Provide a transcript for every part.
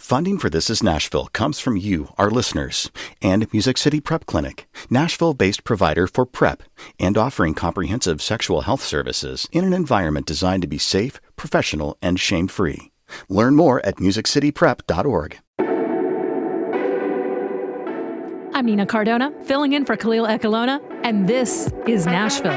Funding for This Is Nashville comes from you, our listeners, and Music City Prep Clinic, Nashville-based provider for PrEP, and offering comprehensive sexual health services in an environment designed to be safe, professional, and shame-free. Learn more at musiccityprep.org. I'm Nina Cardona, filling in for Khalil Ekalona, and this is Nashville.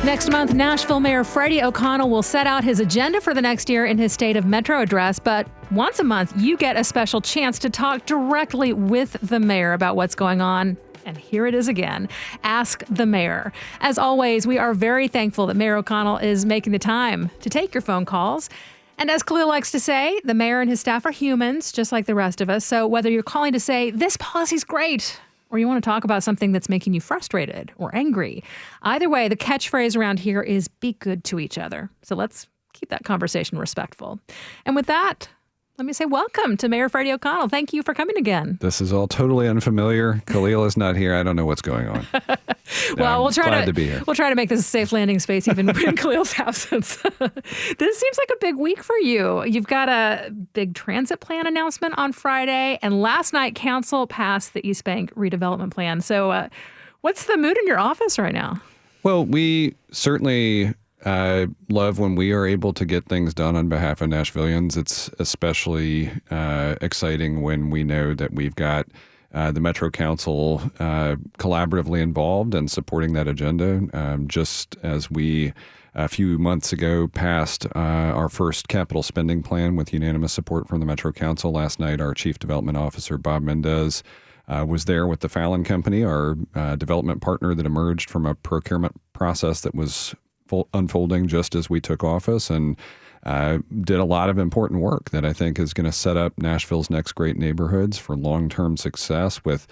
Next month, Nashville Mayor Freddie O'Connell will set out his agenda for the next year in his State of Metro address. But once a month, you get a special chance to talk directly with the mayor about what's going on. And here it is again. Ask the Mayor. As always, we are very thankful that Mayor O'Connell is making the time to take your phone calls. And as Khalil likes to say, the mayor and his staff are humans, just like the rest of us. So whether you're calling to say, this policy's great, or you want to talk about something that's making you frustrated or angry, either way, the catchphrase around here is be good to each other. So let's keep that conversation respectful. And with that, let me say welcome to Mayor Freddie O'Connell. Thank you for coming again. This is all totally unfamiliar. Khalil is not here. I don't know what's going on. Well, we'll try to be here. We'll try to make this a safe landing space, even in Khalil's absence. This seems like a big week for you. You've got a big transit plan announcement on Friday, and last night, Council passed the East Bank redevelopment plan. So what's the mood in your office right now? Well, we certainly love when we are able to get things done on behalf of Nashvillians. It's especially exciting when we know that we've got the Metro Council collaboratively involved and supporting that agenda. Just as we, a few months ago, passed our first capital spending plan with unanimous support from the Metro Council. Last night, our Chief Development Officer, Bob Mendez, was there with the Fallon Company, our development partner that emerged from a procurement process that was unfolding just as we took office, and did a lot of important work that I think is going to set up Nashville's next great neighborhoods for long-term success with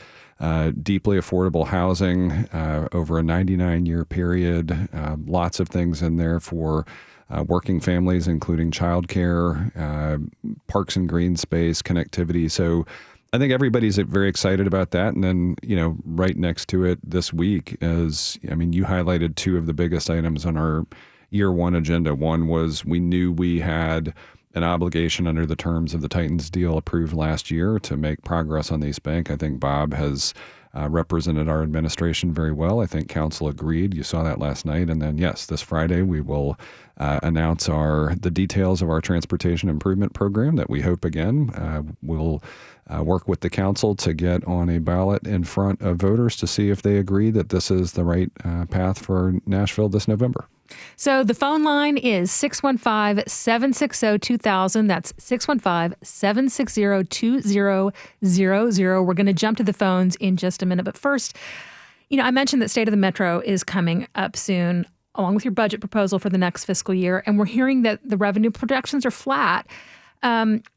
deeply affordable housing over a 99-year period, lots of things in there for working families, including childcare, parks and green space, connectivity. So I think everybody's very excited about that. And then, right next to it this week is, you highlighted two of the biggest items on our year one agenda. One was we knew we had an obligation under the terms of the Titans deal approved last year to make progress on the East Bank. I think Bob has represented our administration very well. I think council agreed. You saw that last night. And then, yes, this Friday we will announce the details of our transportation improvement program that we hope again will work with the council to get on a ballot in front of voters to see if they agree that this is the right path for Nashville this November. So the phone line is 615-760-2000. That's 615-760-2000. We're going to jump to the phones in just a minute. But first, I mentioned that State of the Metro is coming up soon, along with your budget proposal for the next fiscal year. And we're hearing that the revenue projections are flat.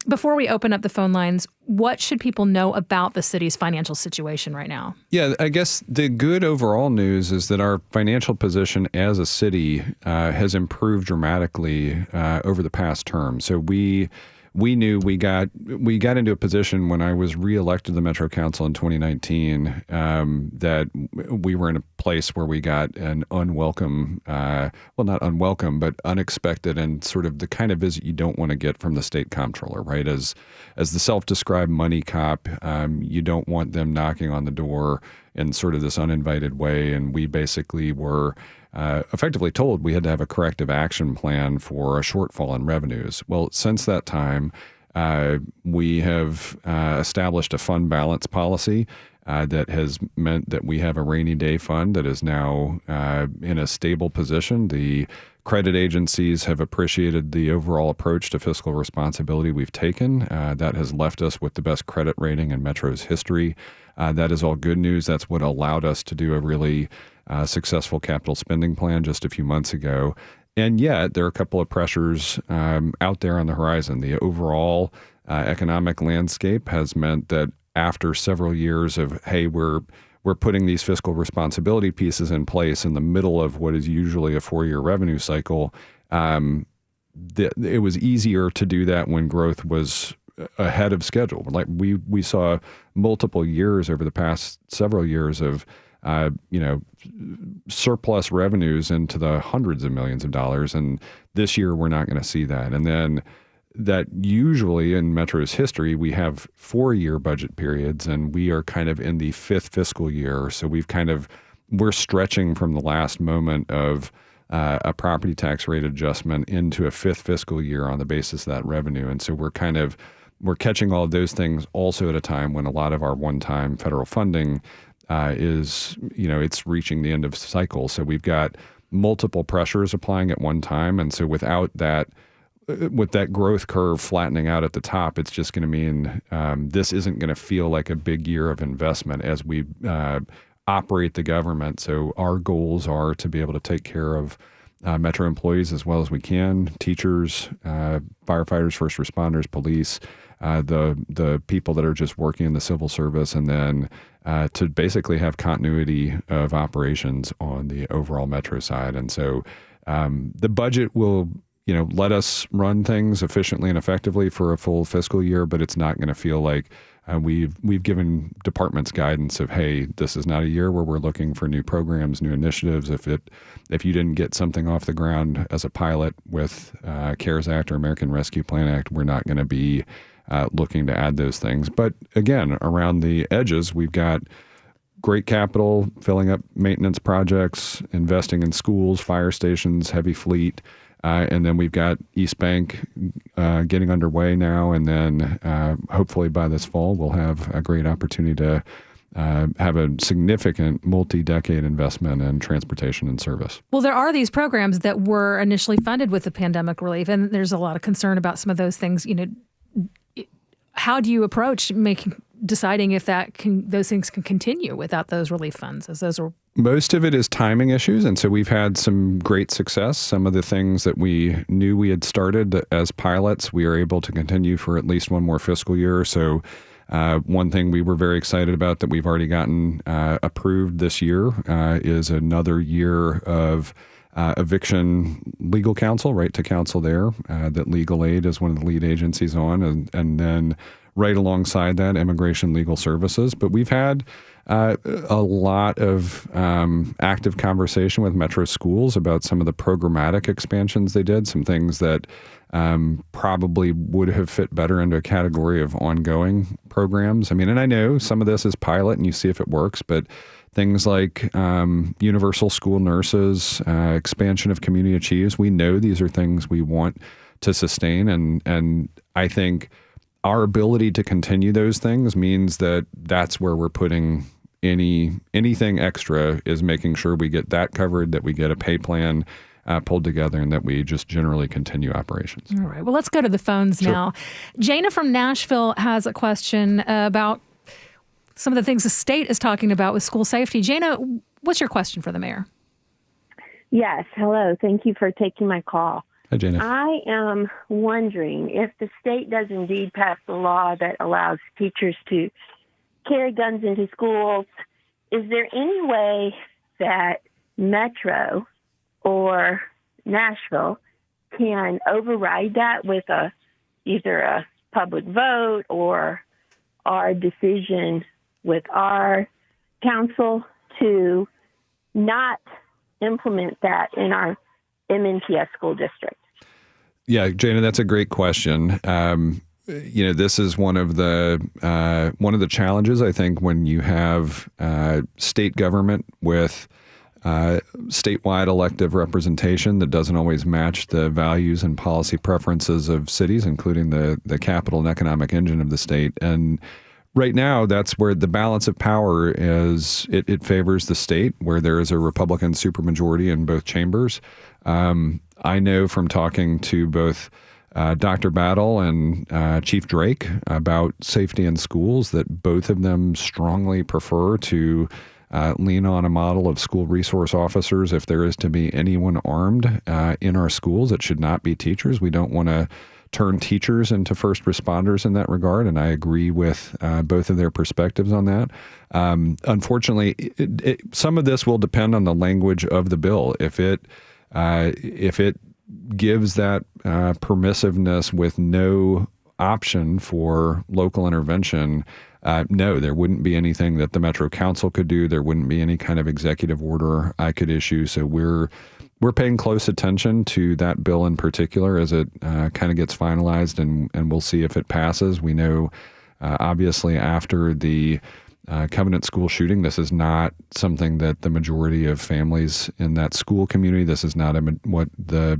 Before we open up the phone lines, what should people know about the city's financial situation right now? Yeah, I guess the good overall news is that our financial position as a city has improved dramatically over the past term. So we knew we got into a position when I was reelected to the Metro Council in 2019 that we were in a place where we got an unwelcome, not unwelcome, but unexpected and sort of the kind of visit you don't want to get from the state comptroller, right? As the self-described money cop, you don't want them knocking on the door in sort of this uninvited way. And we basically were effectively told we had to have a corrective action plan for a shortfall in revenues. Well, since that time, we have established a fund balance policy that has meant that we have a rainy day fund that is now in a stable position. The credit agencies have appreciated the overall approach to fiscal responsibility we've taken. That has left us with the best credit rating in Metro's history. That is all good news. That's what allowed us to do a really successful capital spending plan just a few months ago. And yet there are a couple of pressures out there on the horizon. The overall economic landscape has meant that after several years of, hey, we're putting these fiscal responsibility pieces in place in the middle of what is usually a 4-year revenue cycle, it was easier to do that when growth was ahead of schedule. Like we saw multiple years over the past several years of surplus revenues into the hundreds of millions of dollars. And this year, we're not going to see that. And then that usually in Metro's history, we have 4-year budget periods, and we are kind of in the 5th fiscal year. So we're stretching from the last moment of a property tax rate adjustment into a 5th fiscal year on the basis of that revenue. And so we're catching all of those things also at a time when a lot of our one-time federal funding is, it's reaching the end of the cycle. So we've got multiple pressures applying at one time. And so with that growth curve flattening out at the top, it's just going to mean this isn't going to feel like a big year of investment as we operate the government. So our goals are to be able to take care of Metro employees as well as we can, teachers, firefighters, first responders, police, the people that are just working in the civil service, and then to basically have continuity of operations on the overall Metro side. And so the budget will let us run things efficiently and effectively for a full fiscal year, but it's not going to feel like we've given departments guidance of, hey, this is not a year where we're looking for new programs, new initiatives. If you didn't get something off the ground as a pilot with CARES Act or American Rescue Plan Act, we're not going to be looking to add those things. But again, around the edges, we've got great capital, filling up maintenance projects, investing in schools, fire stations, heavy fleet. And then we've got East Bank getting underway now. And then hopefully by this fall, we'll have a great opportunity to have a significant multi-decade investment in transportation and service. Well, there are these programs that were initially funded with the pandemic relief, and there's a lot of concern about some of those things. How do you approach deciding if those things can continue without those relief funds, as those are? Most of it is timing issues, and so we've had some great success. Some of the things that we knew we had started as pilots, we are able to continue for at least one more fiscal year. So one thing we were very excited about that we've already gotten approved this year is another year of eviction legal counsel, right to counsel there, that Legal Aid is one of the lead agencies on, and then right alongside that, Immigration Legal Services. But we've had a lot of active conversation with Metro schools about some of the programmatic expansions they did, some things that probably would have fit better into a category of ongoing programs. I mean, and I know some of this is pilot and you see if it works, but things like universal school nurses, expansion of Community Achieves, we know these are things we want to sustain. And I think our ability to continue those things means that that's where we're putting anything extra, is making sure we get that covered, that we get a pay plan pulled together, and that we just generally continue operations. All right. Well, let's go to the phones now. Jana from Nashville has a question about some of the things the state is talking about with school safety. Jana, what's your question for the mayor? Yes. Hello. Thank you for taking my call. Hi, Jana. I am wondering if the state does indeed pass a law that allows teachers to carry guns into schools, is there any way that Metro or Nashville can override that with either a public vote or our decision with our council to not implement that in our MNPS school district? Yeah, Jana, that's a great question. This is one of the challenges, I think, when you have state government with statewide elective representation that doesn't always match the values and policy preferences of cities, including the capital and economic engine of the state. And right now, that's where the balance of power is. It favors the state, where there is a Republican supermajority in both chambers. I know from talking to both Dr. Battle and Chief Drake about safety in schools that both of them strongly prefer to lean on a model of school resource officers. If there is to be anyone armed in our schools, it should not be teachers. We don't want to turn teachers into first responders in that regard, and I agree with both of their perspectives on that. Unfortunately, some of this will depend on the language of the bill. If it gives that permissiveness with no option for local intervention, no, there wouldn't be anything that the Metro Council could do. There wouldn't be any kind of executive order I could issue. So we're we're paying close attention to that bill in particular as it kind of gets finalized, and we'll see if it passes. We know, obviously, after the Covenant school shooting, this is not something that the majority of families in that school community, this is not what the,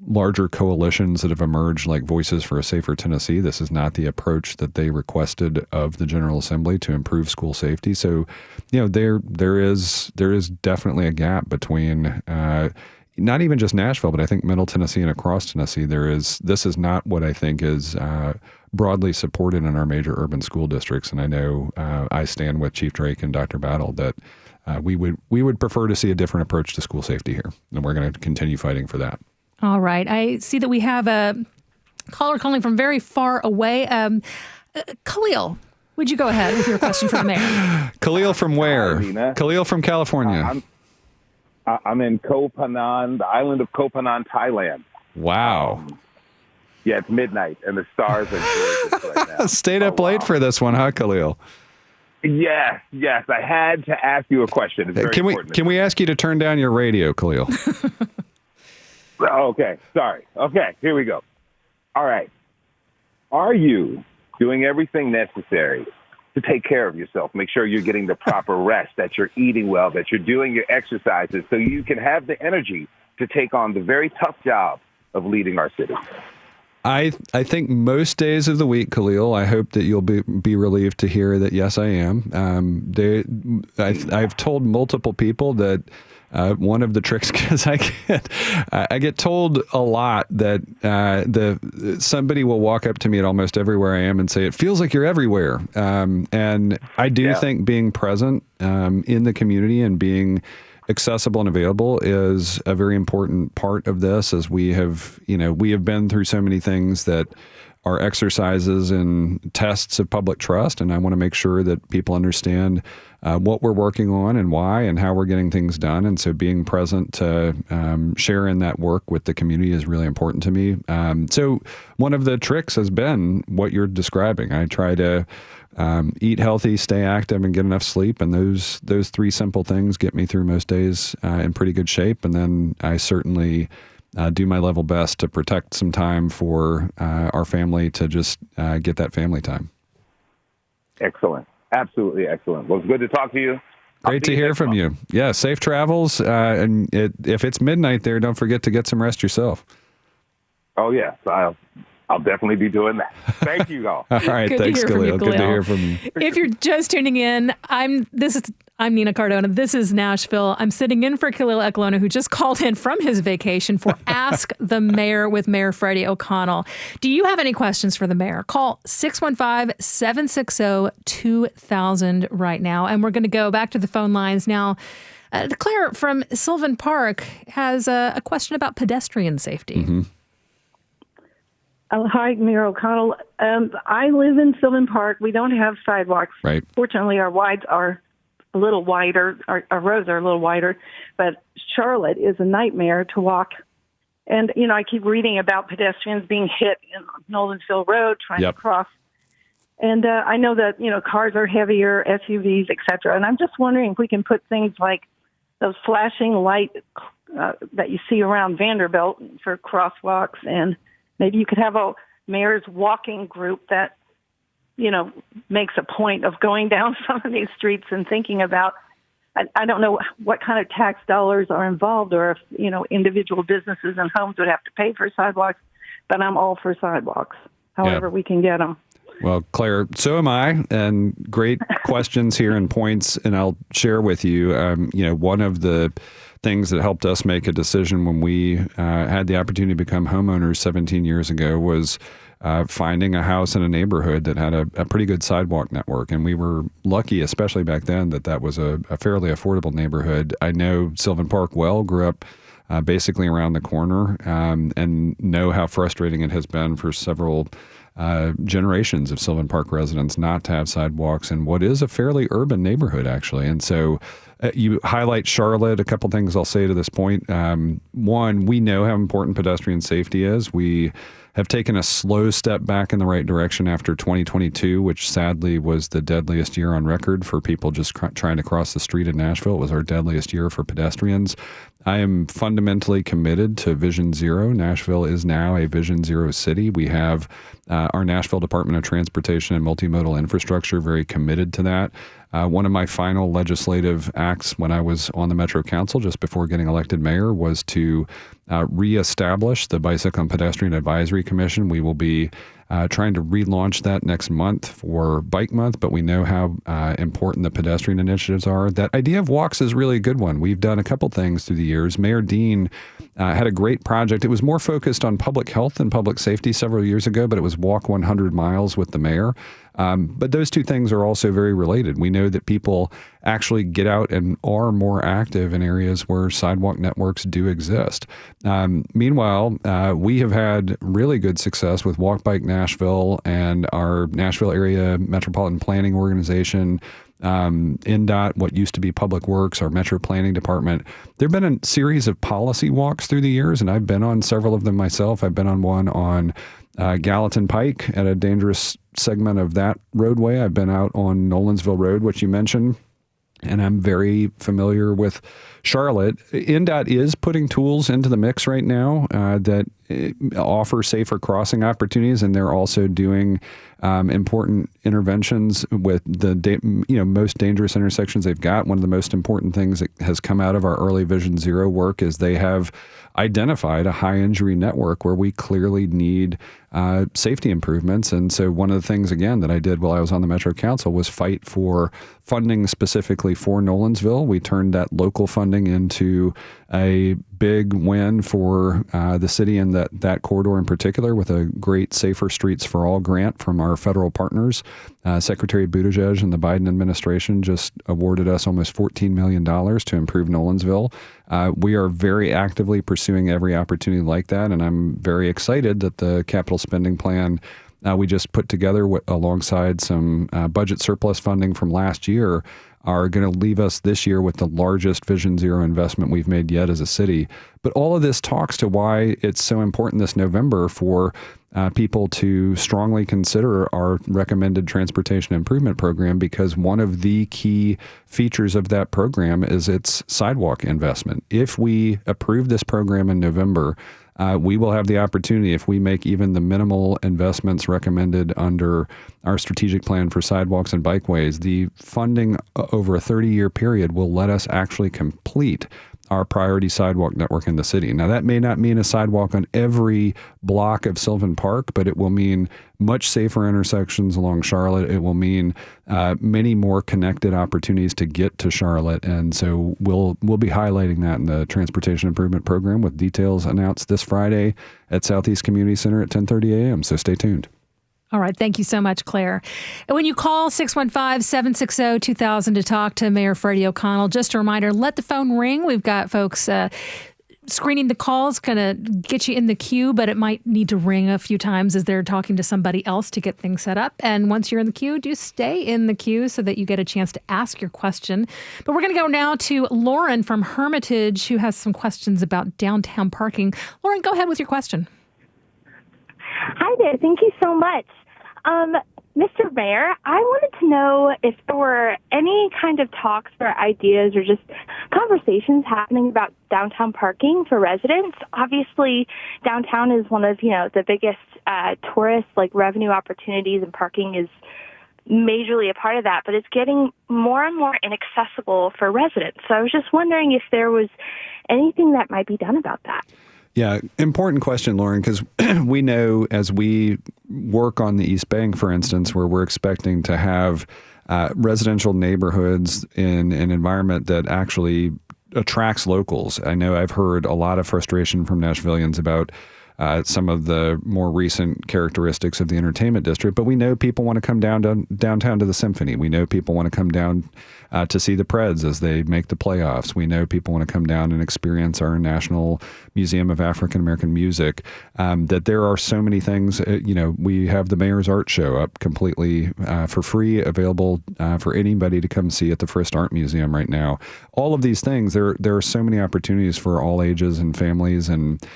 larger coalitions that have emerged, like Voices for a Safer Tennessee, this is not the approach that they requested of the General Assembly to improve school safety. So, there is definitely a gap between not even just Nashville, but I think Middle Tennessee and across Tennessee. This is not what I think is broadly supported in our major urban school districts. And I know I stand with Chief Drake and Dr. Battle that we would prefer to see a different approach to school safety here, and we're going to continue fighting for that. All right. I see that we have a caller calling from very far away. Khalil, would you go ahead with your question for the mayor? Khalil from where? Hi, Nina. Khalil from California. I'm in Koh Phangan, the island of Koh Phangan, Thailand. Wow. Yeah, it's midnight, and the stars are gorgeous right now. Stayed up late for this one, huh, Khalil? Yes. I had to ask you a question. It's very important. Can we ask you to turn down your radio, Khalil? Okay, sorry. Okay, here we go. All right. Are you doing everything necessary to take care of yourself? Make sure you're getting the proper rest, that you're eating well, that you're doing your exercises so you can have the energy to take on the very tough job of leading our city. I think most days of the week, Khalil, I hope that you'll be relieved to hear that, yes, I am. I've told multiple people that one of the tricks, because I get told a lot that somebody will walk up to me at almost everywhere I am and say, it feels like you're everywhere. And I do think being present in the community and being accessible and available is a very important part of this, as we have been through so many things that are exercises and tests of public trust. And I want to make sure that people understand what we're working on and why and how we're getting things done. And so being present to share in that work with the community is really important to me. So one of the tricks has been what you're describing. I try to eat healthy, stay active, and get enough sleep. And those three simple things get me through most days in pretty good shape. And then I certainly do my level best to protect some time for our family to just get that family time. Excellent. Absolutely excellent. Well, it's good to talk to you. Great to hear from you. Yeah, safe travels. And if it's midnight there, don't forget to get some rest yourself. Oh, yeah. So I'll definitely be doing that. Thank you, all. All right. Thanks, Khalil. Good to hear from you. If you're just tuning in, I'm Nina Cardona. This is Nashville. I'm sitting in for Khalil Eklona, who just called in from his vacation for Ask the Mayor with Mayor Freddie O'Connell. Do you have any questions for the mayor? Call 615-760-2000 right now. And we're going to go back to the phone lines now. Claire from Sylvan Park has a question about pedestrian safety. Mm-hmm. Hi, Mayor O'Connell. I live in Sylvan Park. We don't have sidewalks. Right. Fortunately, our wides are a little wider. Our roads are a little wider. But Charlotte is a nightmare to walk. And, I keep reading about pedestrians being hit in Nolensville Road trying to cross. And I know that, cars are heavier, SUVs, et cetera. And I'm just wondering if we can put things like those flashing light that you see around Vanderbilt for crosswalks, and maybe you could have a mayor's walking group that, makes a point of going down some of these streets and thinking about, I don't know what kind of tax dollars are involved, or if, individual businesses and homes would have to pay for sidewalks, but I'm all for sidewalks, however we can get them. Well, Claire, so am I, and great questions here and points, and I'll share with you, one of the things that helped us make a decision when we had the opportunity to become homeowners 17 years ago was finding a house in a neighborhood that had a pretty good sidewalk network. And we were lucky, especially back then, that was a fairly affordable neighborhood. I know Sylvan Park well, grew up basically around the corner, and know how frustrating it has been for several generations of Sylvan Park residents not to have sidewalks in what is a fairly urban neighborhood, actually. And so you highlight Charlotte. A couple things I'll say to this point. One, we know how important pedestrian safety is. We have taken a slow step back in the right direction after 2022, which sadly was the deadliest year on record for people just trying to cross the street in Nashville. It was our deadliest year for pedestrians. I am fundamentally committed to Vision Zero. Nashville is now a Vision Zero city. We have our Nashville Department of Transportation and Multimodal Infrastructure very committed to that. One of my final legislative acts when I was on the Metro Council just before getting elected mayor was to reestablish the Bicycle and Pedestrian Advisory Commission. We will be trying to relaunch that next month for Bike Month, but we know how important the pedestrian initiatives are. That idea of walks is really a good one. We've done a couple things through the years. Mayor Dean had a great project. It was more focused on public health and public safety several years ago, but it was Walk 100 Miles with the mayor. But those two things are also very related. We know that people actually get out and are more active in areas where sidewalk networks do exist. Meanwhile, we have had really good success with Walk Bike Nashville and our Nashville Area Metropolitan Planning Organization, NDOT, what used to be Public Works, our Metro Planning Department. There have been a series of policy walks through the years, and I've been on several of them myself. I've been on one on Gallatin Pike at a dangerous segment of that roadway. I've been out on Nolensville Road, which you mentioned, and I'm very familiar with Charlotte. NDOT is putting tools into the mix right now that offer safer crossing opportunities, and they're also doing important interventions with the most dangerous intersections they've got. One of the most important things that has come out of our early Vision Zero work is they have identified a high injury network where we clearly need safety improvements. And so one of the things, again, that I did while I was on the Metro Council was fight for funding specifically for Nolensville. We turned that local funding into a big win for the city and that corridor in particular, with a great Safer Streets for All grant from our federal partners. Secretary Buttigieg and the Biden administration just awarded us almost $14 million to improve Nolensville. We are very actively pursuing every opportunity like that, and I'm very excited that the capital spending plan we just put together alongside some budget surplus funding from last year are going to leave us this year with the largest Vision Zero investment we've made yet as a city. But all of this talks to why it's so important this November for people to strongly consider our recommended transportation improvement program, because one of the key features of that program is its sidewalk investment. If we approve this program in November, we will have the opportunity, if we make even the minimal investments recommended under our strategic plan for sidewalks and bikeways, the funding over a 30-year period will let us actually complete our priority sidewalk network in the city. Now, that may not mean a sidewalk on every block of Sylvan Park, but it will mean much safer intersections along Charlotte. It will mean many more connected opportunities to get to Charlotte. And so we'll be highlighting that in the Transportation Improvement Program, with details announced this Friday at Southeast Community Center at 10:30 a.m. So stay tuned. All right. Thank you so much, Claire. And when you call 615-760-2000 to talk to Mayor Freddie O'Connell, just a reminder, let the phone ring. We've got folks screening the calls, kind of get you in the queue, but it might need to ring a few times as they're talking to somebody else to get things set up. And once you're in the queue, do stay in the queue so that you get a chance to ask your question. But we're going to go now to Lauren from Hermitage, who has some questions about downtown parking. Lauren, go ahead with your question. Hi there. Thank you so much. Mr. Mayor, I wanted to know if there were any kind of talks or ideas or just conversations happening about downtown parking for residents. Obviously, downtown is one of, the biggest tourist revenue opportunities, and parking is majorly a part of that, but it's getting more and more inaccessible for residents. So I was just wondering if there was anything that might be done about that. Yeah, important question, Lauren, because we know as we work on the East Bank, for instance, where we're expecting to have residential neighborhoods in an environment that actually attracts locals. I know I've heard a lot of frustration from Nashvillians about some of the more recent characteristics of the entertainment district, but we know people want to come downtown to the Symphony. We know people want to come down to see the Preds as they make the playoffs. We know people want to come down and experience our National Museum of African American Music. That there are so many things. We have the Mayor's Art Show up completely for free, available for anybody to come see at the Frist Art Museum right now. All of these things, there are so many opportunities for all ages and families, and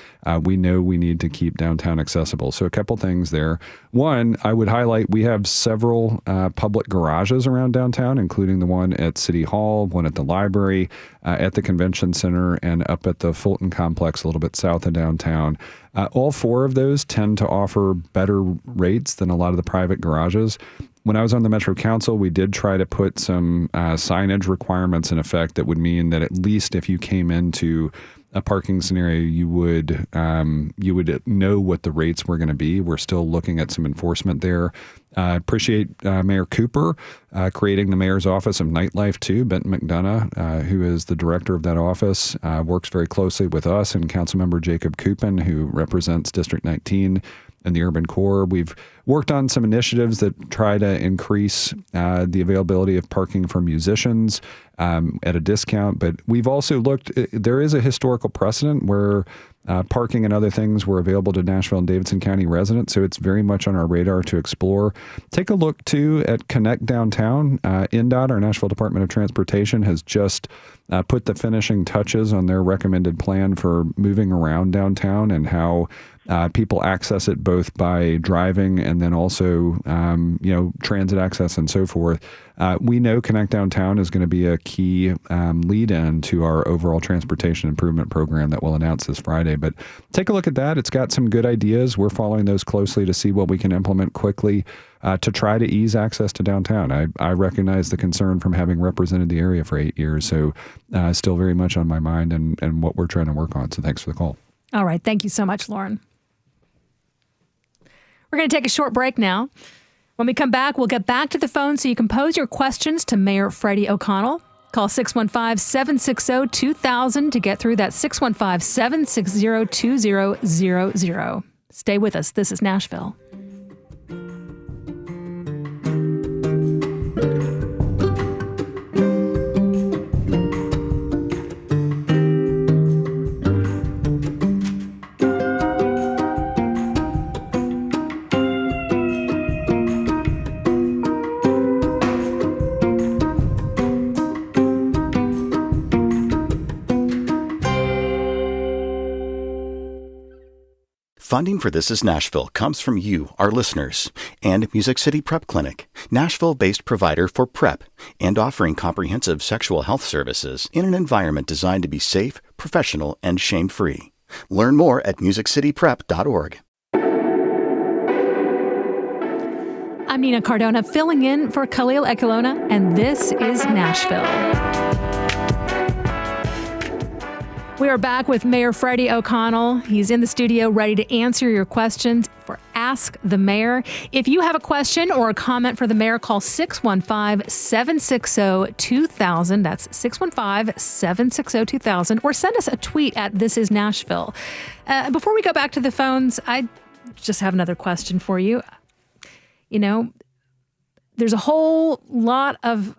we know we need need to keep downtown accessible. So a couple things there. One, I would highlight we have several public garages around downtown, including the one at City Hall, one at the library, at the convention center, and up at the Fulton complex a little bit south of downtown. All four of those tend to offer better rates than a lot of the private garages. When I was on the Metro Council, we did try to put some signage requirements in effect that would mean that at least if you came into a parking scenario, you would know what the rates were going to be. We're still looking at some enforcement there. Appreciate Mayor Cooper creating the mayor's office of nightlife too. Benton McDonough, who is the director of that office, works very closely with us and Councilmember Jacob Coupin, who represents District 19 and the urban core. We've worked on some initiatives that try to increase the availability of parking for musicians at a discount. But we've also looked, there is a historical precedent where parking and other things were available to Nashville and Davidson County residents. So it's very much on our radar to explore. Take a look too at Connect Downtown. NDOT, our Nashville Department of Transportation, has just put the finishing touches on their recommended plan for moving around downtown and how people access it both by driving and then also, transit access and so forth. We know Connect Downtown is going to be a key lead-in to our overall transportation improvement program that we'll announce this Friday. But take a look at that. It's got some good ideas. We're following those closely to see what we can implement quickly to try to ease access to downtown. I recognize the concern from having represented the area for 8 years, so still very much on my mind and what we're trying to work on. So thanks for the call. All right. Thank you so much, Lauren. We're going to take a short break now. When we come back, we'll get back to the phone so you can pose your questions to Mayor Freddie O'Connell. Call 615-760-2000 to get through that 615-760-2000. Stay with us. This is Nashville. Funding for This Is Nashville comes from you, our listeners, and Music City Prep Clinic, Nashville-based provider for PrEP and offering comprehensive sexual health services in an environment designed to be safe, professional, and shame-free. Learn more at musiccityprep.org. I'm Nina Cardona, filling in for Khalil Ekulona, and this is Nashville. We are back with Mayor Freddie O'Connell. He's in the studio ready to answer your questions for Ask the Mayor. If you have a question or a comment for the mayor, call 615-760-2000. That's 615-760-2000. Or send us a tweet at This Is Nashville. Before we go back to the phones, I just have another question for you. You know, there's a whole lot of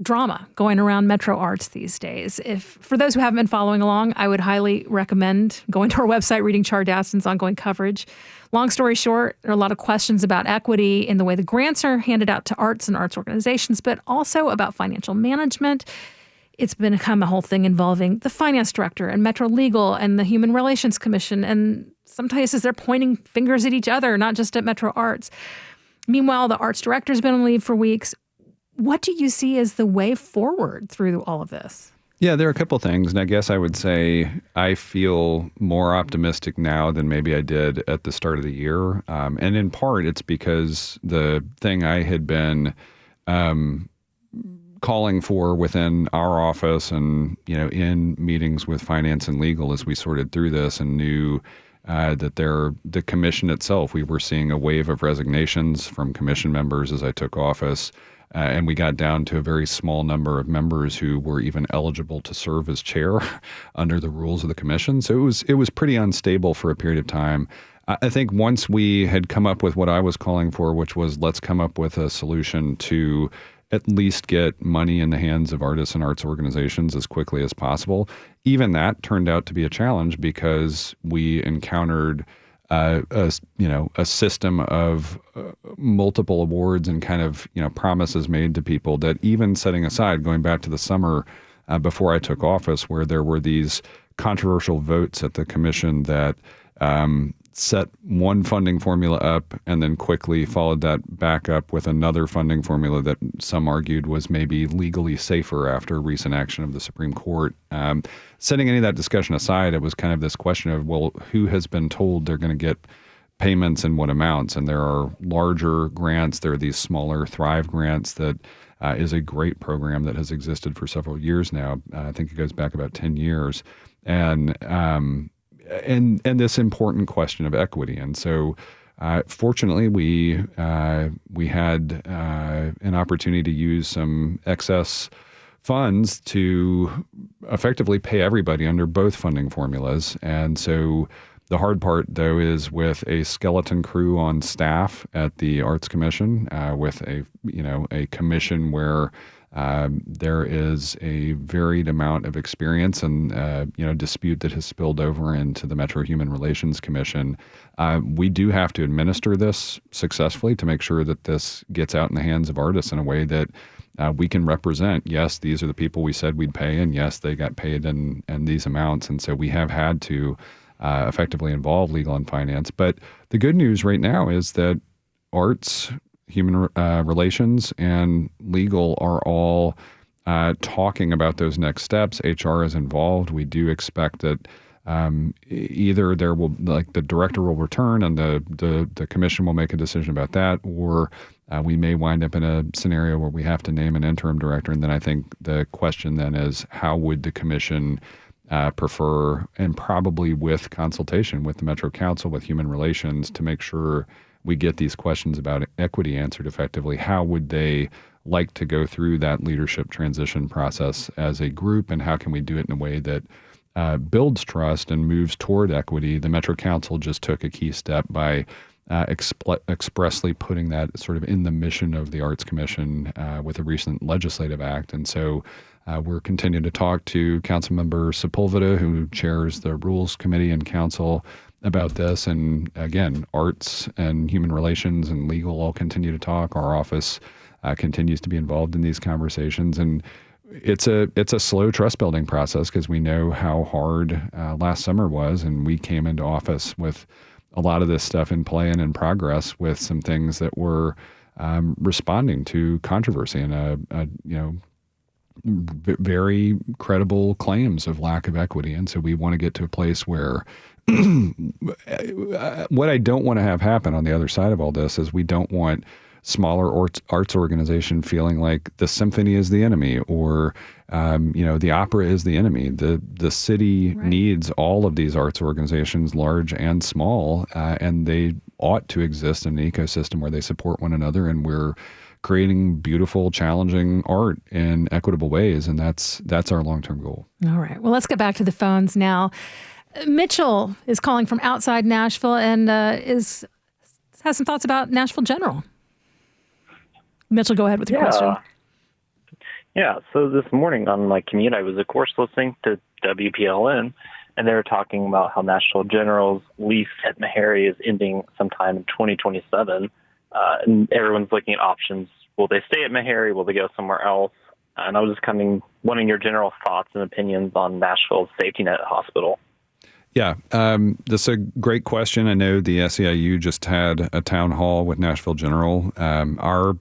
drama going around Metro Arts these days. For those who haven't been following along, I would highly recommend going to our website, reading Char Daston's ongoing coverage. Long story short, there are a lot of questions about equity in the way the grants are handed out to arts and arts organizations, but also about financial management. It's become a whole thing involving the finance director and Metro Legal and the Human Relations Commission. And some places they're pointing fingers at each other, not just at Metro Arts. Meanwhile, the arts director's been on leave for weeks. What do you see as the way forward through all of this? Yeah, there are a couple of things. And I guess I would say I feel more optimistic now than maybe I did at the start of the year. And in part, it's because the thing I had been calling for within our office and, in meetings with finance and legal as we sorted through this and knew that the commission itself, we were seeing a wave of resignations from commission members as I took office. And we got down to a very small number of members who were even eligible to serve as chair under the rules of the commission. So it was pretty unstable for a period of time. I think once we had come up with what I was calling for, which was let's come up with a solution to at least get money in the hands of artists and arts organizations as quickly as possible. Even that turned out to be a challenge because we encountered a system of multiple awards and kind of, promises made to people that even setting aside, going back to the summer before I took office, where there were these controversial votes at the commission that set one funding formula up and then quickly followed that back up with another funding formula that some argued was maybe legally safer after recent action of the Supreme Court. Setting any of that discussion aside, it was kind of this question of, well, who has been told they're going to get payments and what amounts? And there are larger grants. There are these smaller Thrive grants that is a great program that has existed for several years now. I think it goes back about 10 years. And this important question of equity. And so fortunately, we had an opportunity to use some excess funds to effectively pay everybody under both funding formulas. And so the hard part, though, is with a skeleton crew on staff at the Arts Commission, with a commission where there is a varied amount of experience and dispute that has spilled over into the Metro Human Relations Commission. We do have to administer this successfully to make sure that this gets out in the hands of artists in a way that we can represent. Yes, these are the people we said we'd pay, and yes, they got paid in these amounts. And so we have had to effectively involve legal and finance. But the good news right now is that arts, human relations, and legal are all talking about those next steps. HR is involved. We do expect that either there will, the director will return and the commission will make a decision about that, or we may wind up in a scenario where we have to name an interim director. And then I think the question then is, how would the commission prefer, and probably with consultation with the Metro Council, with Human Relations, to make sure we get these questions about equity answered effectively. How would they like to go through that leadership transition process as a group, and how can we do it in a way that builds trust and moves toward equity? The Metro Council just took a key step by expressly putting that sort of in the mission of the Arts Commission with a recent legislative act. And so we're continuing to talk to Councilmember Sepulveda, who chairs the Rules Committee in Council, about this. And again, arts and human relations and legal all continue to talk. Our office continues to be involved in these conversations. And it's a slow trust building process, because we know how hard last summer was. And we came into office with a lot of this stuff in play and in progress, with some things that were responding to controversy and very credible claims of lack of equity. And so we want to get to a place where what I don't want to have happen on the other side of all this is we don't want smaller arts organization feeling like the symphony is the enemy, or the opera is the enemy. The city needs all of these arts organizations, large and small, and they ought to exist in an ecosystem where they support one another, and we're creating beautiful, challenging art in equitable ways, and that's our long-term goal. All right. Well, let's get back to the phones now. Mitchell is calling from outside Nashville and has some thoughts about Nashville General. Mitchell, go ahead with your question. Yeah, so this morning on my commute, I was, of course, listening to WPLN, and they were talking about how Nashville General's lease at Meharry is ending sometime in 2027, and everyone's looking at options. Will they stay at Meharry? Will they go somewhere else? And I was just wanting your general thoughts and opinions on Nashville's safety net hospital. Yeah, that's a great question. I know the SEIU just had a town hall with Nashville General. Our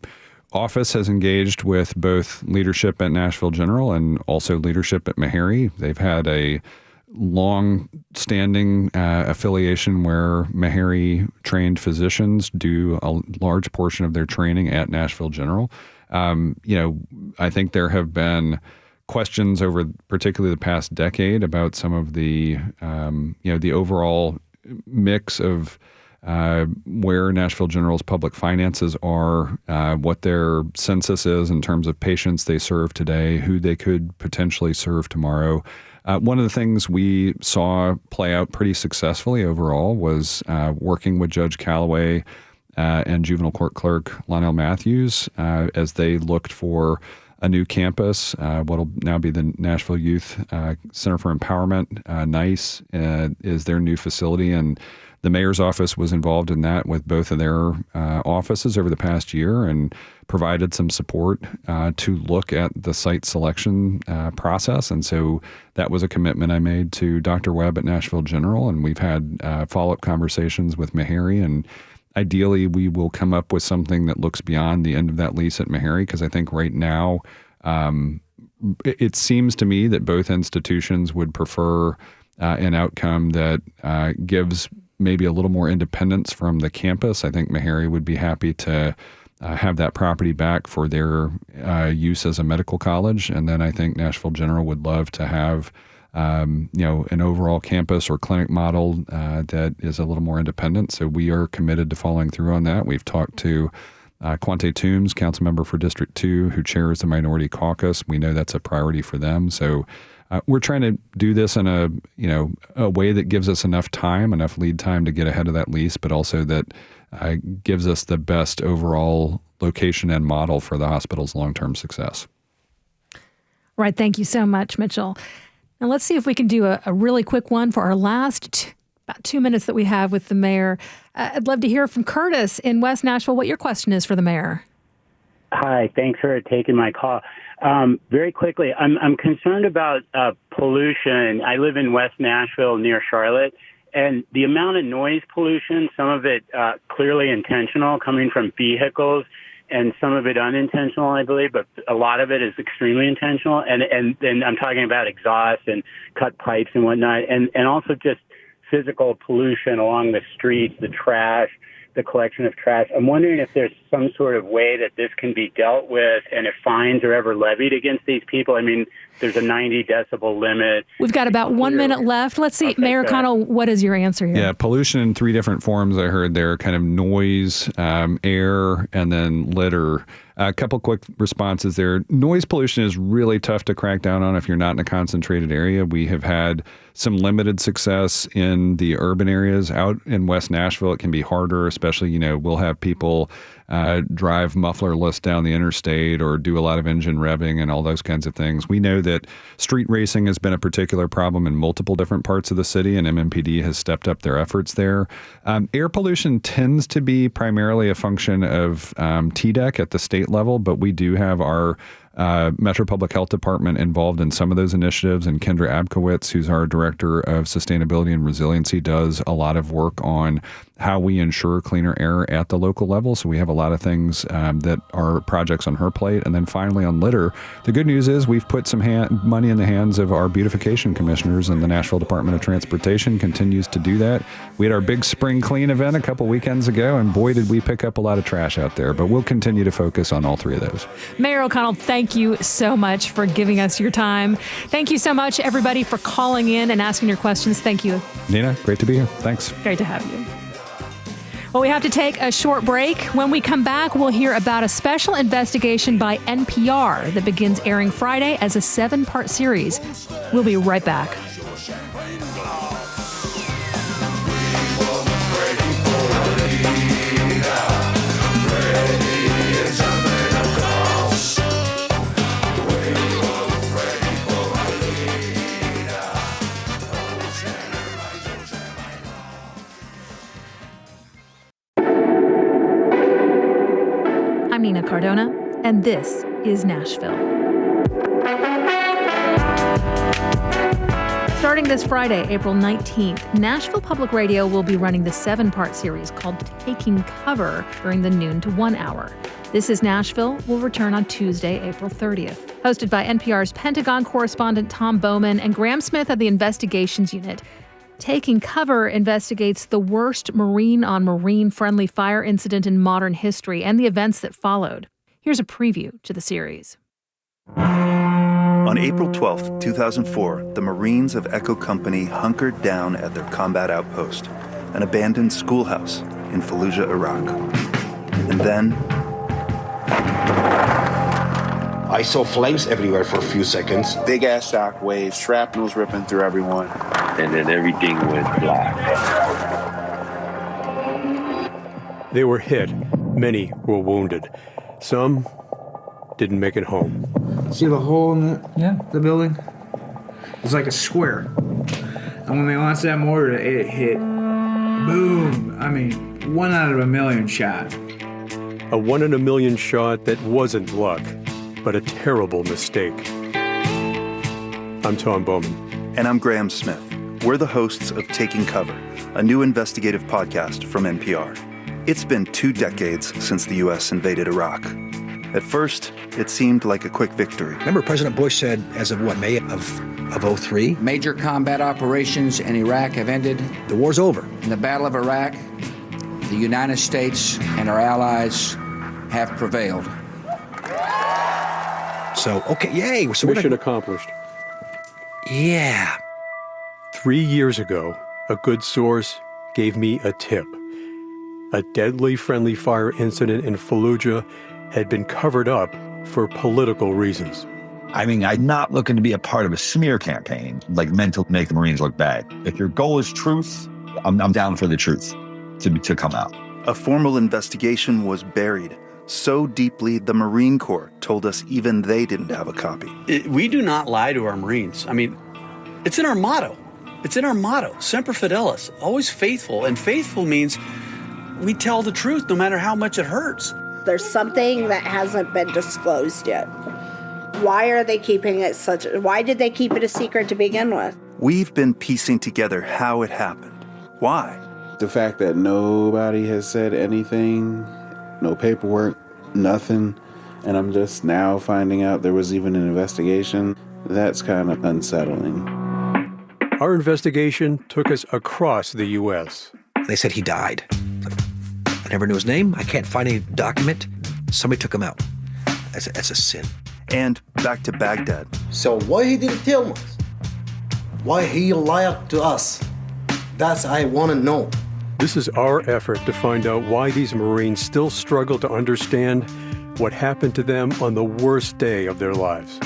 office has engaged with both leadership at Nashville General and also leadership at Meharry. They've had a long-standing affiliation where Meharry-trained physicians do a large portion of their training at Nashville General. I think there have been questions over particularly the past decade about some of the overall mix of where Nashville General's public finances are, what their census is in terms of patients they serve today, who they could potentially serve tomorrow. One of the things we saw play out pretty successfully overall was working with Judge Calloway and Juvenile Court Clerk Lionel Matthews as they looked for a new campus, what'll now be the Nashville Youth Center for Empowerment. NICE is their new facility, and The mayor's office was involved in that with both of their offices over the past year and provided some support to look at the site selection process. And so that was a commitment I made to Dr. Webb at Nashville General, and we've had follow-up conversations with Meharry, and ideally we will come up with something that looks beyond the end of that lease at Meharry, because I think right now it seems to me that both institutions would prefer an outcome that gives maybe a little more independence from the campus. I think Meharry would be happy to have that property back for their use as a medical college. And then I think Nashville General would love to have, an overall campus or clinic model that is a little more independent. So we are committed to following through on that. We've talked to Quante Toombs, council member for District 2, who chairs the Minority Caucus. We know that's a priority for them. So we're trying to do this in a way that gives us enough lead time to get ahead of that lease, but also that gives us the best overall location and model for the hospital's long-term success. Right. Thank you so much, Mitchell. Now let's see if we can do a really quick one for our last about 2 minutes that we have with the mayor. I'd love to hear from Curtis in West Nashville what your question is for the mayor. Hi, thanks for taking my call. Very quickly, I'm concerned about pollution. I live in West Nashville near Charlotte, and the amount of noise pollution, some of it clearly intentional coming from vehicles, and some of it unintentional, I believe, but a lot of it is extremely intentional. And I'm talking about exhaust and cut pipes and whatnot, and also just physical pollution along the streets, the trash, the collection of trash. I'm wondering if there's some sort of way that this can be dealt with, and if fines are ever levied against these people. I mean, there's a 90 decibel limit. We've got about 1 minute left. Let's see, okay, Mayor O'Connell, what is your answer here? Yeah, pollution in 3 different forms I heard there, kind of noise, air, and then litter. A couple quick responses there. Noise pollution is really tough to crack down on if you're not in a concentrated area. We have had some limited success in the urban areas. Out in West Nashville, it can be harder, especially, we'll have people drive mufflerless down the interstate or do a lot of engine revving and all those kinds of things. We know that street racing has been a particular problem in multiple different parts of the city, and MMPD has stepped up their efforts there. Air pollution tends to be primarily a function of TDEC at the state level, but we do have our Metro Public Health Department involved in some of those initiatives, and Kendra Abkowitz, who's our Director of Sustainability and Resiliency, does a lot of work on how we ensure cleaner air at the local level. So we have a lot of things that are projects on her plate. And then finally on litter, the good news is we've put some money in the hands of our beautification commissioners, and the Nashville Department of Transportation continues to do that. We had our big spring clean event a couple weekends ago, and boy, did we pick up a lot of trash out there. But we'll continue to focus on all 3 of those. Mayor O'Connell, thank you so much for giving us your time. Thank you so much, everybody, for calling in and asking your questions. Thank you. Nina, great to be here. Thanks. Great to have you. Well, we have to take a short break. When we come back, we'll hear about a special investigation by NPR that begins airing Friday as a 7-part series. We'll be right back. I'm Nina Cardona, and this is Nashville. Starting this Friday, April 19th, Nashville Public Radio will be running the 7-part series called Taking Cover during the noon to 1 hour. This is Nashville will return on Tuesday, April 30th. Hosted by NPR's Pentagon correspondent Tom Bowman and Graham Smith of the Investigations Unit. Taking Cover investigates the worst marine-on-marine friendly fire incident in modern history and the events that followed. Here's a preview to the series. On April 12, 2004, the Marines of Echo Company hunkered down at their combat outpost, an abandoned schoolhouse in Fallujah, Iraq. And then I saw flames everywhere for a few seconds. Big-ass shock waves, shrapnel's ripping through everyone. And then everything went black. They were hit. Many were wounded. Some didn't make it home. See the hole in the building? It's like a square. And when they launched that mortar, it hit boom. I mean, 1 out of a million shot. A 1 in a million shot that wasn't luck, but a terrible mistake. I'm Tom Bowman. And I'm Graham Smith. We're the hosts of Taking Cover, a new investigative podcast from NPR. It's been 2 decades since the U.S. invaded Iraq. At first, it seemed like a quick victory. Remember, President Bush said, as of May of 03? Major combat operations in Iraq have ended. The war's over. In the Battle of Iraq, the United States and our allies have prevailed. So, okay, yay. So mission accomplished. Yeah. 3 years ago, a good source gave me a tip. A deadly friendly fire incident in Fallujah had been covered up for political reasons. I mean, I'm not looking to be a part of a smear campaign, like meant to make the Marines look bad. If your goal is truth, I'm down for the truth to come out. A formal investigation was buried so deeply the Marine Corps told us even they didn't have a copy. We do not lie to our Marines. I mean, it's in our motto. It's in our motto, Semper Fidelis, always faithful. And faithful means we tell the truth no matter how much it hurts. There's something that hasn't been disclosed yet. Why are they keeping it why did they keep it a secret to begin with? We've been piecing together how it happened. Why? The fact that nobody has said anything, no paperwork, nothing, and I'm just now finding out there was even an investigation, that's kind of unsettling. Our investigation took us across the U.S. They said he died. I never knew his name. I can't find any document. Somebody took him out. That's a sin. And back to Baghdad. So why he didn't tell us? Why he lied to us? That's I want to know. This is our effort to find out why these Marines still struggle to understand what happened to them on the worst day of their lives.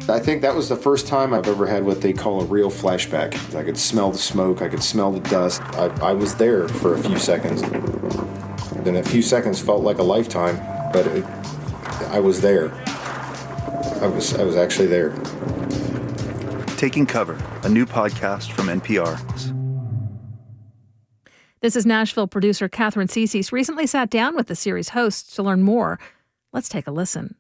I think that was the first time I've ever had what they call a real flashback. I could smell the smoke, I could smell the dust. I was there for a few seconds. Then a few seconds felt like a lifetime, but I was there. I was actually there. Taking Cover, a new podcast from NPR. This is Nashville producer Katherine Ceicys recently sat down with the series hosts to learn more. Let's take a listen.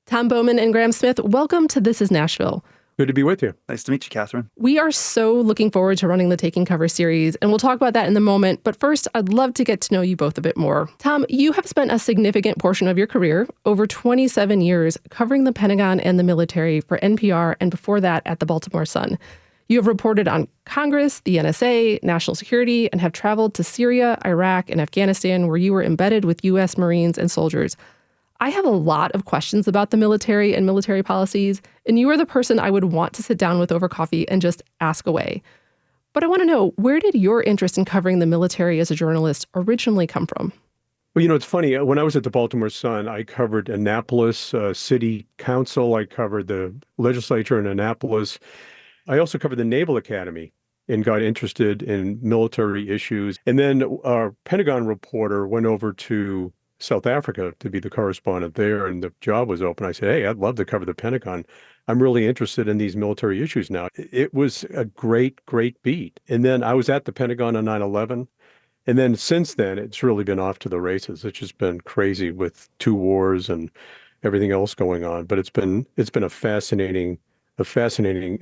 Tom Bowman and Graham Smith, welcome to This Is Nashville. Good to be with you. Nice to meet you, Katherine. We are so looking forward to running the Taking Cover series, and we'll talk about that in a moment. But first, I'd love to get to know you both a bit more. Tom, you have spent a significant portion of your career, over 27 years, covering the Pentagon and the military for NPR, and before that at the Baltimore Sun. You have reported on Congress, the NSA, national security, and have traveled to Syria, Iraq, and Afghanistan, where you were embedded with U.S. Marines and soldiers. I have a lot of questions about the military and military policies, and you are the person I would want to sit down with over coffee and just ask away. But I want to know, where did your interest in covering the military as a journalist originally come from? Well, you know, it's funny. When I was at the Baltimore Sun, I covered Annapolis City Council. I covered the legislature in Annapolis. I also covered the Naval Academy and got interested in military issues. And then our Pentagon reporter went over to South Africa to be the correspondent there, and the job was open. I said, hey, I'd love to cover the Pentagon. I'm really interested in these military issues now. It was a great, great beat. And then I was at the Pentagon on 9/11. And then since then, it's really been off to the races. It's just been crazy with 2 wars and everything else going on. But it's been a fascinating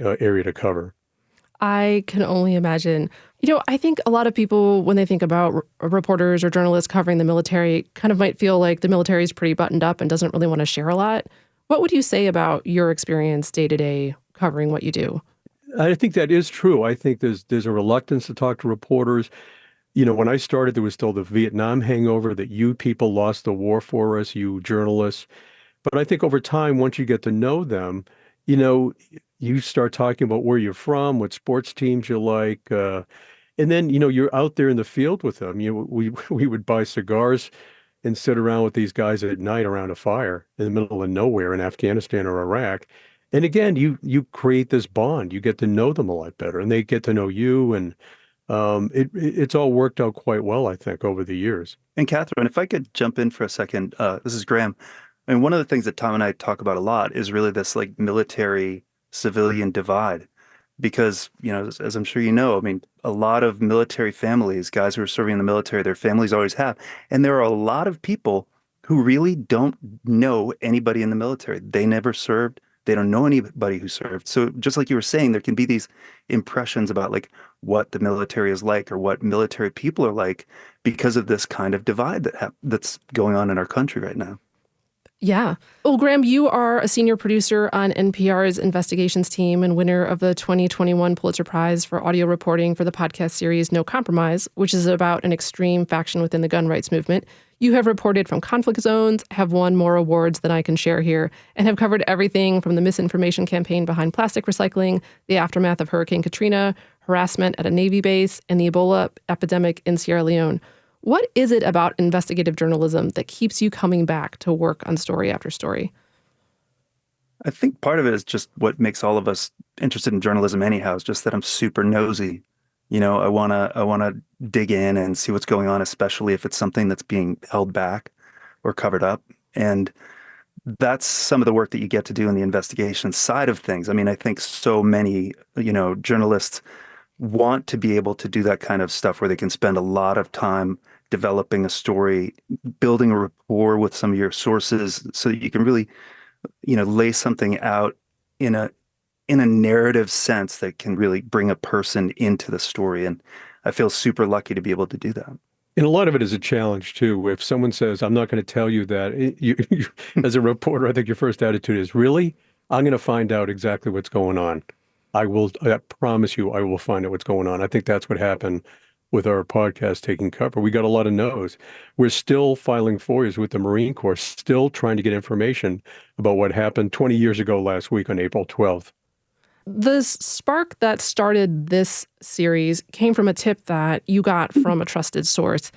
area to cover. I can only imagine. You know, I think a lot of people, when they think about reporters or journalists covering the military, kind of might feel like the military is pretty buttoned up and doesn't really want to share a lot. What would you say about your experience day to day covering what you do? I think that is true. I think there's a reluctance to talk to reporters. You know, when I started, there was still the Vietnam hangover that you people lost the war for us, you journalists. But I think over time, once you get to know them, you know, you start talking about where you're from, what sports teams you like. And then, you know, you're out there in the field with them. We would buy cigars and sit around with these guys at night around a fire in the middle of nowhere in Afghanistan or Iraq. And again, you create this bond. You get to know them a lot better, and they get to know you. And it's all worked out quite well, I think, over the years. And Katherine, if I could jump in for a second, this is Graham. I mean, one of the things that Tom and I talk about a lot is really this like military civilian divide. because, as I'm sure you know, I mean, a lot of military families, guys who are serving in the military, their families always have. And there are a lot of people who really don't know anybody in the military. They never served. They don't know anybody who served. So just like you were saying, there can be these impressions about like what the military is like or what military people are like because of this kind of divide that's going on in our country right now. Yeah. Well, Graham, you are a senior producer on NPR's investigations team and winner of the 2021 Pulitzer Prize for audio reporting for the podcast series No Compromise, which is about an extreme faction within the gun rights movement. You have reported from conflict zones, have won more awards than I can share here, and have covered everything from the misinformation campaign behind plastic recycling, the aftermath of Hurricane Katrina, harassment at a Navy base, and the Ebola epidemic in Sierra Leone. What is it about investigative journalism that keeps you coming back to work on story after story? I think part of it is just what makes all of us interested in journalism anyhow, is just that I'm super nosy. I wanna dig in and see what's going on, especially if it's something that's being held back or covered up. And that's some of the work that you get to do in the investigation side of things. I mean, I think so many, journalists want to be able to do that kind of stuff where they can spend a lot of time developing a story, building a rapport with some of your sources so that you can really, lay something out in a narrative sense that can really bring a person into the story. And I feel super lucky to be able to do that. And a lot of it is a challenge, too. If someone says, I'm not going to tell you that, you, as a reporter, I think your first attitude is, really? I'm going to find out exactly what's going on. I promise you, I will find out what's going on. I think that's what happened with our podcast, Taking Cover. We got a lot of no's. We're still filing FOIAs with the Marine Corps, still trying to get information about what happened 20 years ago last week on April 12th. The spark that started this series came from a tip that you got from a trusted source.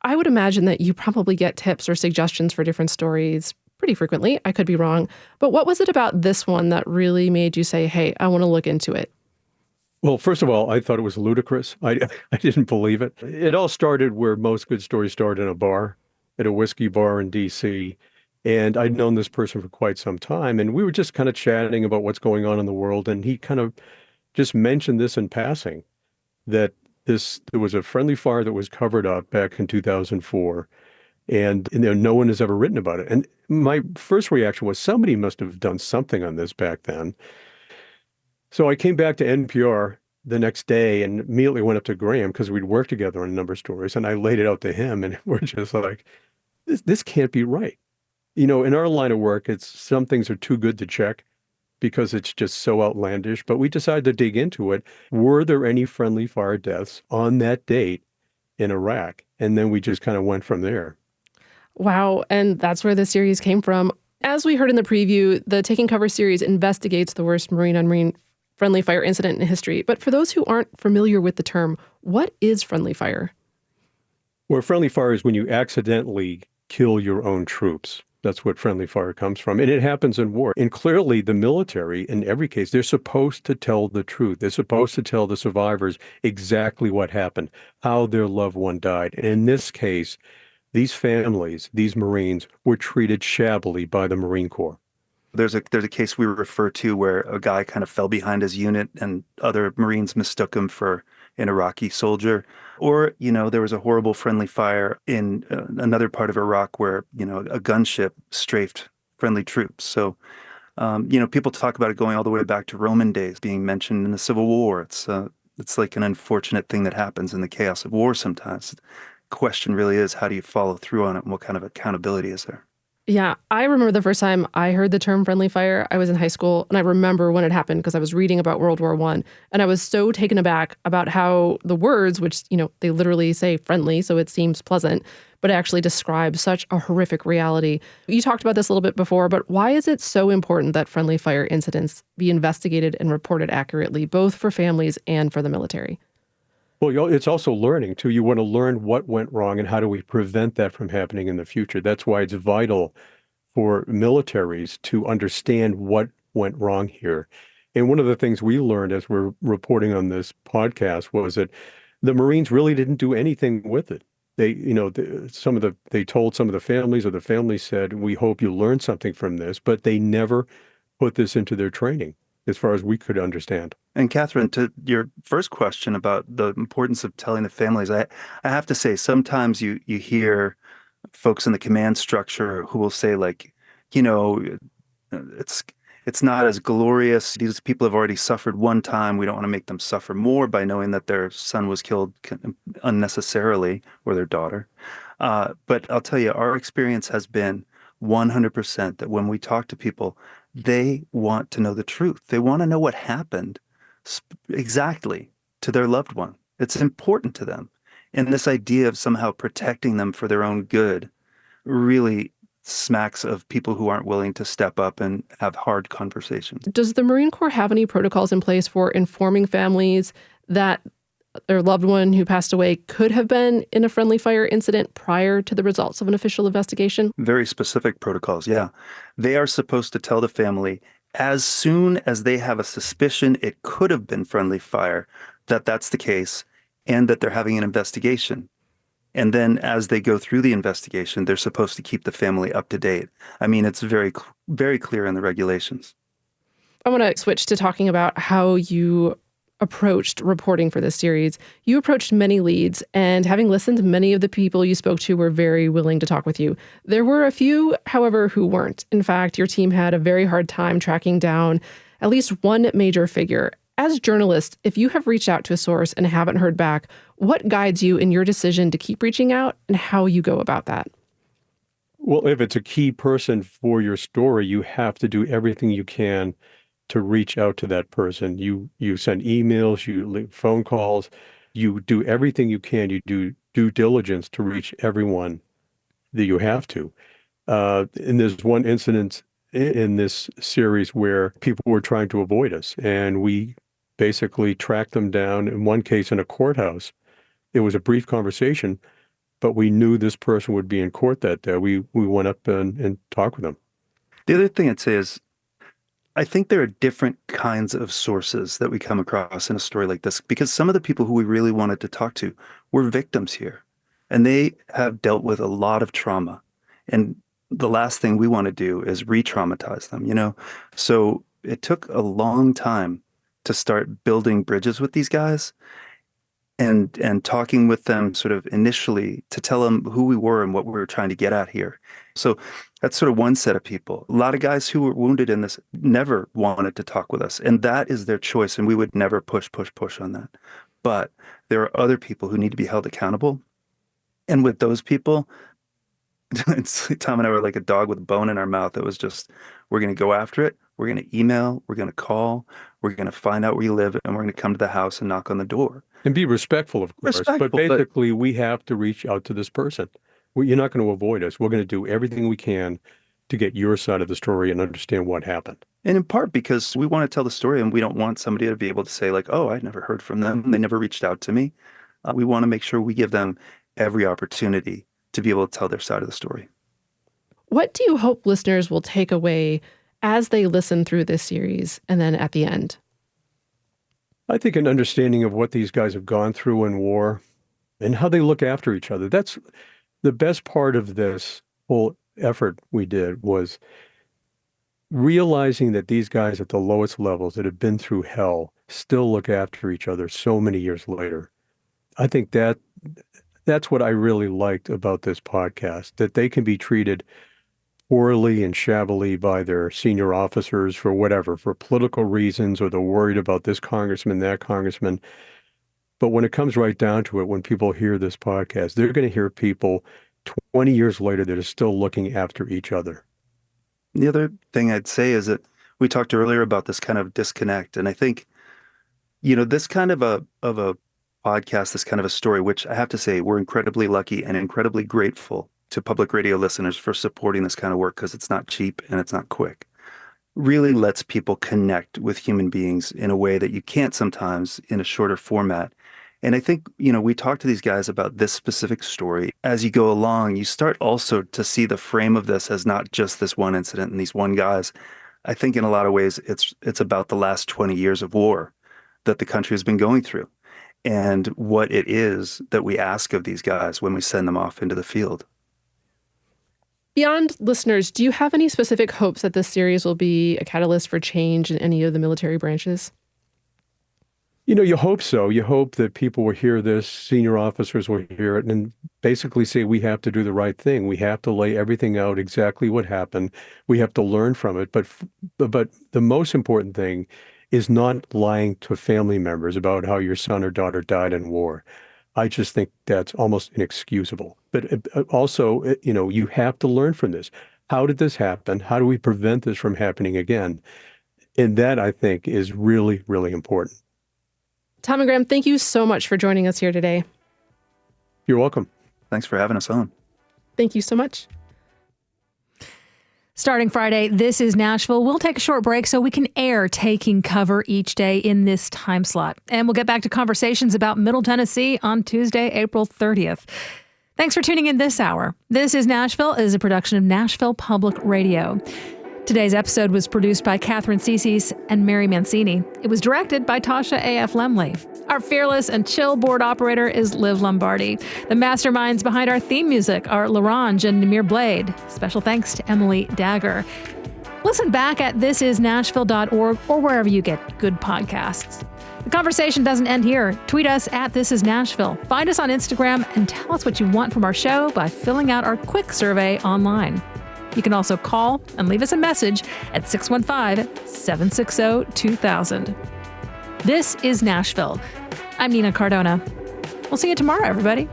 I would imagine that you probably get tips or suggestions for different stories pretty frequently. I could be wrong. But what was it about this one that really made you say, hey, I want to look into it? Well, first of all, I thought it was ludicrous. I didn't believe it. It all started where most good stories start, in a bar, at a whiskey bar in D.C., and I'd known this person for quite some time, and we were just kind of chatting about what's going on in the world, and he kind of just mentioned this in passing, that there was a friendly fire that was covered up back in 2004, and no one has ever written about it. And my first reaction was, somebody must have done something on this back then. So I came back to NPR the next day and immediately went up to Graham, because we'd worked together on a number of stories, and I laid it out to him, and we're just like, this can't be right. In our line of work, some things are too good to check because it's just so outlandish, but we decided to dig into it. Were there any friendly fire deaths on that date in Iraq? And then we just kind of went from there. Wow. And that's where the series came from. As we heard in the preview, the Taking Cover series investigates the worst marine-on-marine friendly fire incident in history. But for those who aren't familiar with the term, what is friendly fire? Well, friendly fire is when you accidentally kill your own troops. That's what friendly fire comes from. And it happens in war. And clearly the military, in every case, they're supposed to tell the truth. They're supposed to tell the survivors exactly what happened, how their loved one died. And in this case, these families, these Marines, were treated shabbily by the Marine Corps. There's a case we refer to where a guy kind of fell behind his unit and other Marines mistook him for an Iraqi soldier. Or, there was a horrible friendly fire in another part of Iraq where, a gunship strafed friendly troops. So, people talk about it going all the way back to Roman days, being mentioned in the Civil War. It's like an unfortunate thing that happens in the chaos of war sometimes. The question really is, how do you follow through on it, and what kind of accountability is there? Yeah, I remember the first time I heard the term friendly fire. I was in high school, and I remember when it happened because I was reading about World War I, and I was so taken aback about how the words, which, they literally say friendly, so it seems pleasant, but actually describe such a horrific reality. You talked about this a little bit before, but why is it so important that friendly fire incidents be investigated and reported accurately, both for families and for the military? Well, it's also learning, too. You want to learn what went wrong and how do we prevent that from happening in the future. That's why it's vital for militaries to understand what went wrong here. And one of the things we learned as we're reporting on this podcast was that the Marines really didn't do anything with it. They told some of the families, or the families said, we hope you learn something from this, but they never put this into their training. as far as we could understand. And Katherine, to your first question about the importance of telling the families, I have to say, sometimes you hear folks in the command structure who will say, like, you know, it's not as glorious. These people have already suffered one time. We don't want to make them suffer more by knowing that their son was killed unnecessarily, or their daughter. But I'll tell you, our experience has been 100% that when we talk to people, they want to know the truth. They want to know what happened exactly to their loved one. It's important to them. And this idea of somehow protecting them for their own good really smacks of people who aren't willing to step up and have hard conversations. Does the Marine Corps have any protocols in place for informing families that their loved one who passed away could have been in a friendly fire incident prior to the results of an official investigation? Very specific protocols, yeah. They are supposed to tell the family as soon as they have a suspicion it could have been friendly fire, that that's the case, and that they're having an investigation. And then as they go through the investigation, they're supposed to keep the family up to date. I mean, it's very, very clear in the regulations. I want to switch to talking about how you approached reporting for this series. You approached many leads, and having listened, many of the people you spoke to were very willing to talk with you. There were a few, however, who weren't. In fact, your team had a very hard time tracking down at least one major figure. As journalists, if you have reached out to a source and haven't heard back, what guides you in your decision to keep reaching out and how you go about that? Well, if it's a key person for your story, you have to do everything you can to reach out to that person. You send emails, you leave phone calls, you do everything you can. You do due diligence to reach everyone that you have to. And there's one incident in this series where people were trying to avoid us, and we basically tracked them down. In one case, in a courthouse, it was a brief conversation, but we knew this person would be in court that day. We went up and talked with them. The other thing I'd say is, I think there are different kinds of sources that we come across in a story like this, because some of the people who we really wanted to talk to were victims here, and they have dealt with a lot of trauma. And the last thing we want to do is re-traumatize them, you know? So it took a long time to start building bridges with these guys and talking with them sort of initially to tell them who we were and what we were trying to get at here. So that's sort of one set of people. A lot of guys who were wounded in this never wanted to talk with us, and that is their choice, and we would never push on that. But there are other people who need to be held accountable. And with those people, Tom and I were like a dog with a bone in our mouth. It was just, we're going to go after it. We're going to email. We're going to call. We're going to find out where you live, and we're going to come to the house and knock on the door. And be respectful, of course. But basically, we have to reach out to this person. You're not going to avoid us. We're going to do everything we can to get your side of the story and understand what happened. And in part because we want to tell the story, and we don't want somebody to be able to say, like, oh, I never heard from them. They never reached out to me. We want to make sure we give them every opportunity to be able to tell their side of the story. What do you hope listeners will take away as they listen through this series and then at the end? I think an understanding of what these guys have gone through in war and how they look after each other. That's the best part of this whole effort we did, was realizing that these guys at the lowest levels that have been through hell still look after each other so many years later. I think that's what I really liked about this podcast, that they can be treated poorly and shabbily by their senior officers for whatever, for political reasons, or they're worried about this congressman, that congressman. But when it comes right down to it, when people hear this podcast, they're going to hear people 20 years later that are still looking after each other. The other thing I'd say is that we talked earlier about this kind of disconnect. And I think, you know, this kind of a podcast, this kind of a story, which I have to say, we're incredibly lucky and incredibly grateful to public radio listeners for supporting this kind of work, because it's not cheap and it's not quick, really lets people connect with human beings in a way that you can't sometimes in a shorter format. And I think, you know, we talk to these guys about this specific story. As you go along, you start also to see the frame of this as not just this one incident and these one guys. I think in a lot of ways, it's about the last 20 years of war that the country has been going through, and what it is that we ask of these guys when we send them off into the field. Beyond listeners, do you have any specific hopes that this series will be a catalyst for change in any of the military branches? You hope so. You hope that people will hear this, senior officers will hear it, and basically say we have to do the right thing. We have to lay everything out exactly what happened. We have to learn from it. But the most important thing is not lying to family members about how your son or daughter died in war. I just think that's almost inexcusable. But also, you have to learn from this. How did this happen? How do we prevent this from happening again? And that, I think, is really, really important. Tom and Graham, thank you so much for joining us here today. You're welcome. Thanks for having us on. Thank you so much. Starting Friday, This Is Nashville. We'll take a short break so we can air Taking Cover each day in this time slot. And we'll get back to conversations about Middle Tennessee on Tuesday, April 30th. Thanks for tuning in this hour. This Is Nashville is a production of Nashville Public Radio. Today's episode was produced by Katherine Ceicys and Mary Mancini. It was directed by Tasha A.F. Lemley. Our fearless and chill board operator is Liv Lombardi. The masterminds behind our theme music are LaRange and Namir Blade. Special thanks to Emily Dagger. Listen back at thisisnashville.org or wherever you get good podcasts. The conversation doesn't end here. Tweet us at This Is Nashville. Find us on Instagram and tell us what you want from our show by filling out our quick survey online. You can also call and leave us a message at 615-760-2000. This is Nashville. I'm Nina Cardona. We'll see you tomorrow, everybody.